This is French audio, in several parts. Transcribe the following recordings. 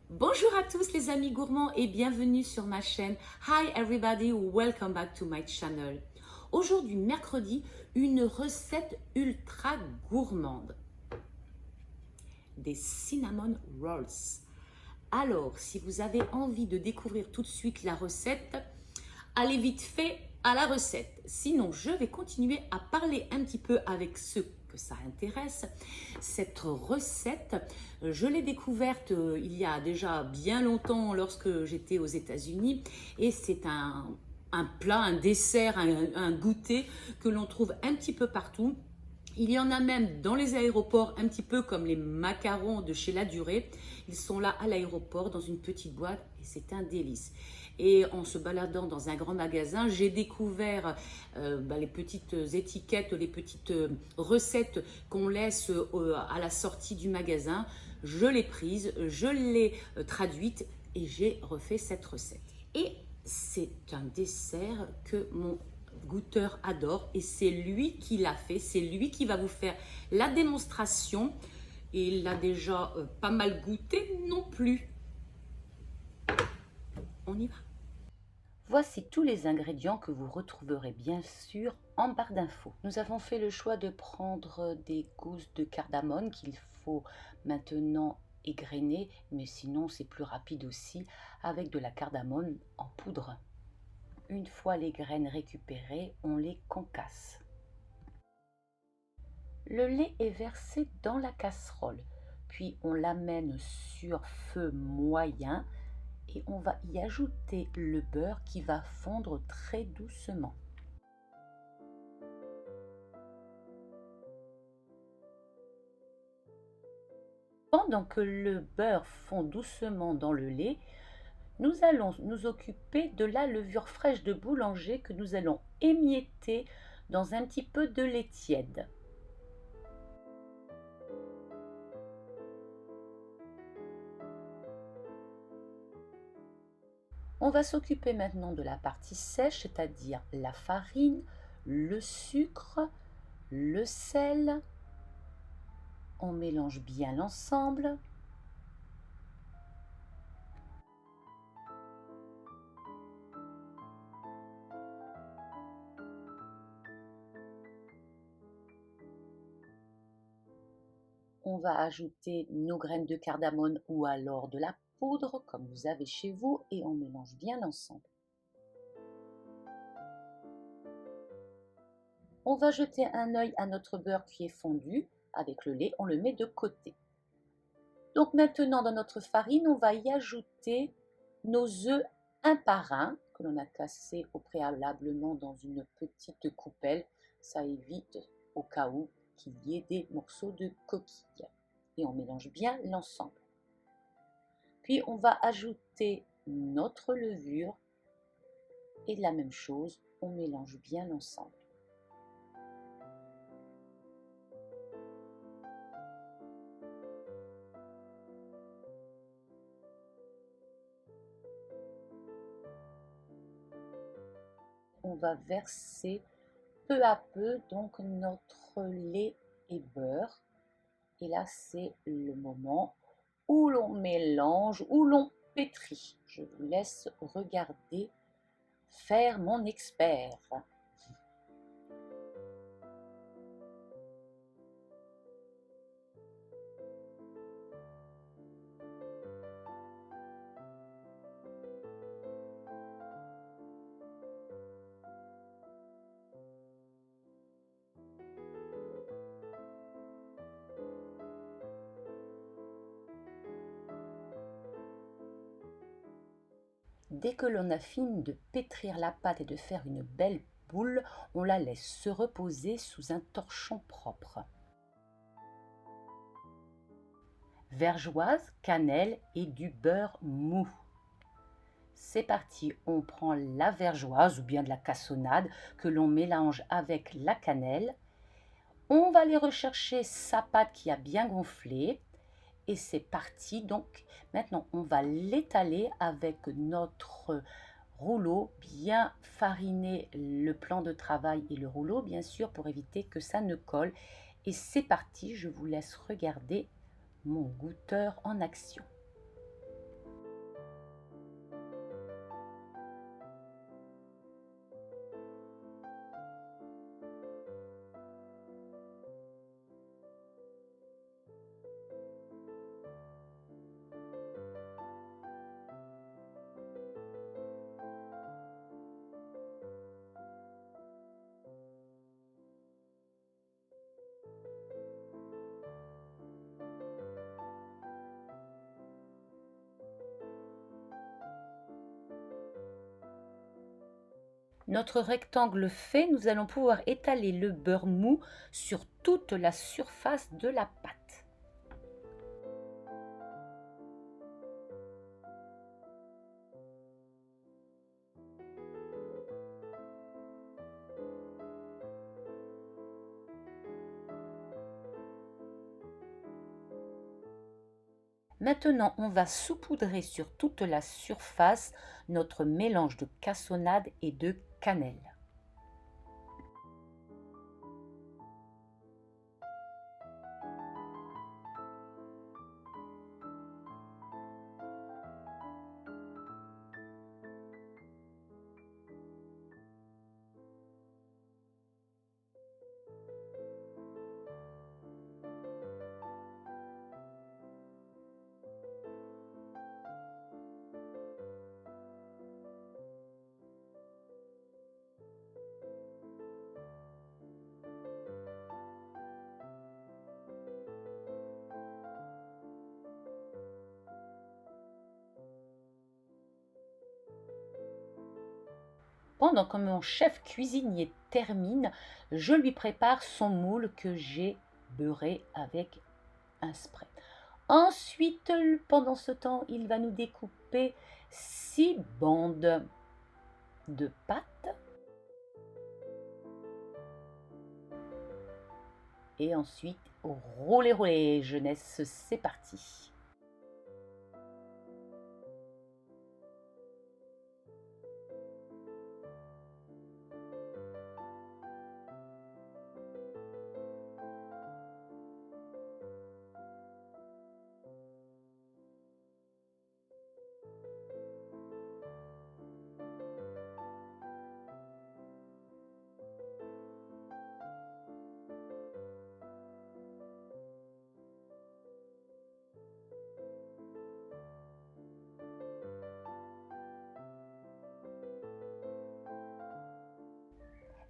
Bonjour à tous les amis gourmands et bienvenue sur ma chaîne. Hi everybody, welcome back to my channel. Aujourd'hui, mercredi, une recette ultra gourmande. Des cinnamon rolls. Alors, si vous avez envie de découvrir tout de suite la recette, allez vite fait à la recette. Sinon, je vais continuer à parler un petit peu avec ceux que ça intéresse. Cette recette, je l'ai découverte il y a déjà bien longtemps lorsque j'étais aux États-Unis et c'est un plat, un dessert, un goûter que l'on trouve un petit peu partout. Il y en a même dans les aéroports, un petit peu comme les macarons de chez La Durée. Ils sont là à l'aéroport dans une petite boîte et c'est un délice. Et en se baladant dans un grand magasin, j'ai découvert les petites étiquettes, les petites recettes qu'on laisse à la sortie du magasin. Je l'ai prise, je l'ai traduite et j'ai refait cette recette. Et c'est un dessert que mon goûteur adore et c'est lui qui l'a fait, c'est lui qui va vous faire la démonstration et il l'a déjà pas mal goûté non plus. On y va. Voici tous les ingrédients que vous retrouverez bien sûr en barre d'infos. Nous avons fait le choix de prendre des gousses de cardamome qu'il faut maintenant égrener, mais sinon c'est plus rapide aussi avec de la cardamome en poudre. Une fois les graines récupérées, on les concasse. Le lait est versé dans la casserole, puis on l'amène sur feu moyen et on va y ajouter le beurre qui va fondre très doucement. Pendant que le beurre fond doucement dans le lait, nous allons nous occuper de la levure fraîche de boulanger que nous allons émietter dans un petit peu de lait tiède. On va s'occuper maintenant de la partie sèche, c'est-à-dire la farine, le sucre, le sel. On mélange bien l'ensemble. On va ajouter nos graines de cardamome ou alors de la poudre, comme vous avez chez vous, et on mélange bien l'ensemble. On va jeter un œil à notre beurre qui est fondu. Avec le lait, on le met de côté. Donc maintenant, dans notre farine, on va y ajouter nos œufs un par un, que l'on a cassés au préalablement dans une petite coupelle. Ça évite au cas où qu'il y ait des morceaux de coquille. Et on mélange bien l'ensemble. Puis on va ajouter notre levure et la même chose, on mélange bien l'ensemble. On va verser peu à peu donc notre lait et beurre. Et là, c'est le moment où l'on mélange, où l'on pétrit. Je vous laisse regarder faire mon expert. Dès que l'on a fini de pétrir la pâte et de faire une belle boule, on la laisse se reposer sous un torchon propre. Vergeoise, cannelle et du beurre mou. C'est parti, on prend la vergeoise ou bien de la cassonade que l'on mélange avec la cannelle. On va aller rechercher sa pâte qui a bien gonflé. Et c'est parti, donc maintenant on va l'étaler avec notre rouleau, bien fariner le plan de travail et le rouleau bien sûr pour éviter que ça ne colle. Et c'est parti, je vous laisse regarder mon goûteur en action. Notre rectangle fait, nous allons pouvoir étaler le beurre mou sur toute la surface de la pâte. Maintenant, on va saupoudrer sur toute la surface notre mélange de cassonade et de cannelle. Pendant que mon chef cuisinier termine, je lui prépare son moule que j'ai beurré avec un spray. Ensuite, pendant ce temps, il va nous découper 6 bandes de pâte. Et ensuite, rouler, jeunesse, c'est parti.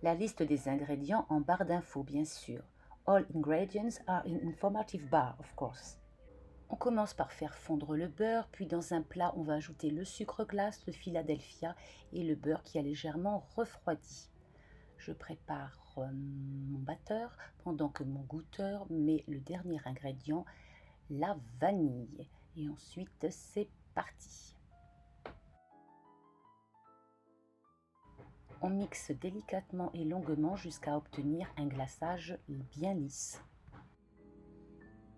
La liste des ingrédients en barre d'infos, bien sûr. All ingredients are in informative bar, of course. On commence par faire fondre le beurre, puis dans un plat, on va ajouter le sucre glace, le Philadelphia et le beurre qui a légèrement refroidi. Je prépare mon batteur pendant que mon goûteur met le dernier ingrédient, la vanille. Et ensuite, c'est parti. On mixe délicatement et longuement jusqu'à obtenir un glaçage bien lisse.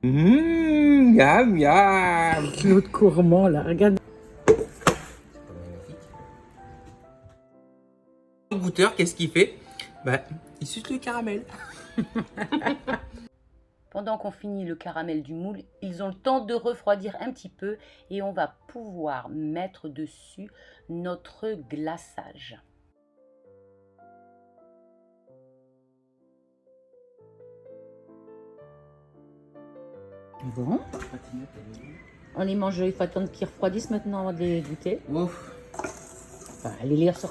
Miam, miam. L'autre gourmand là, regarde. Le goûteur, qu'est-ce qu'il fait? Il suce le caramel. Pendant qu'on finit le caramel du moule, ils ont le temps de refroidir un petit peu et on va pouvoir mettre dessus notre glaçage. Bon. On les mange, il faut attendre qu'ils refroidissent maintenant avant de les goûter. Ouf. Enfin, les lire se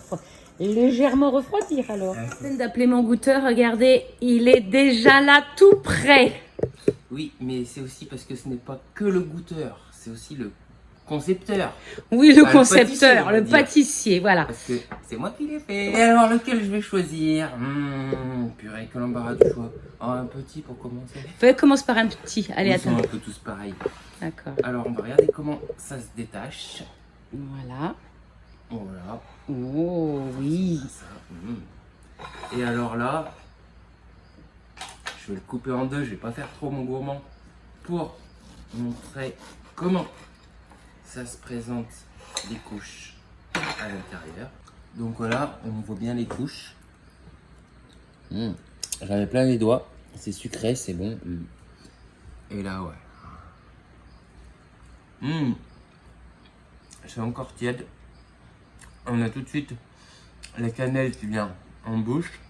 légèrement refroidir alors. D'appeler mon goûteur, regardez, il est déjà là tout prêt. Oui, mais c'est aussi parce que ce n'est pas que le goûteur, c'est aussi le concepteur. Oui, le Enfin, concepteur, le le pâtissier, pâtissier, voilà. Parce que c'est moi qui l'ai fait. Et alors, lequel je vais choisir? Purée, quel embarras du choix. Oh, un petit pour commencer. Commence par un petit. Allez, Ils sont attends. un peu tous pareils. D'accord. Alors, on va regarder comment ça se détache. Voilà. Voilà. Oh, oui. Et alors là, je vais le couper en deux, je vais pas faire trop mon gourmand pour montrer comment ça se présente les couches à l'intérieur. Donc voilà, on voit bien les couches. J'en ai plein les doigts, c'est sucré, c'est bon. Et là, ouais. C'est encore tiède. On a tout de suite la cannelle qui vient en bouche.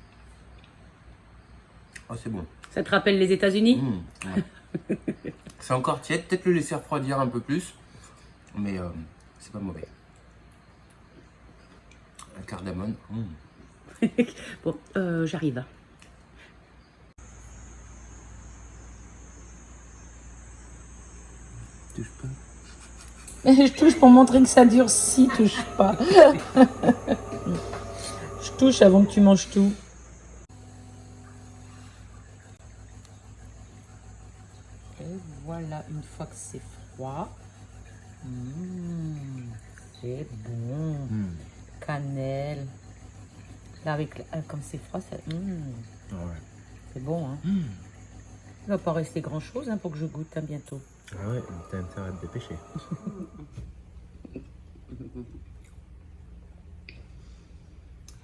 Oh, c'est bon. Ça te rappelle les États-Unis? Ouais. C'est encore tiède. Peut-être le laisser refroidir un peu plus. Mais c'est pas mauvais. La cardamone. Bon, j'arrive. Touche pas. Je touche pour montrer que ça durcit, touche pas. Je touche avant que tu manges tout. Et voilà, une fois que c'est froid. C'est bon. Cannelle. Là, avec, comme c'est froid, ça, Ouais. c'est bon. Hein. Il va pas rester grand-chose pour que je goûte bientôt. Ah ouais, t'as intérêt à te dépêcher.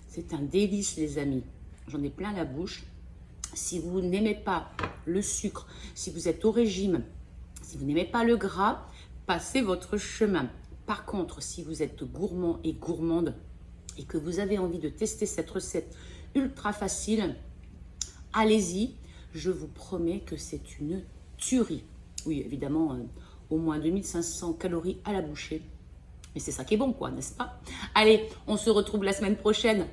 C'est un délice, les amis. J'en ai plein la bouche. Si vous n'aimez pas le sucre, si vous êtes au régime, si vous n'aimez pas le gras, passez votre chemin. Par contre, si vous êtes gourmand et gourmande et que vous avez envie de tester cette recette ultra facile, allez-y. Je vous promets que c'est une tuerie. Oui, évidemment, au moins 2500 calories à la bouchée. Mais c'est ça qui est bon, quoi, n'est-ce pas? Allez, on se retrouve la semaine prochaine.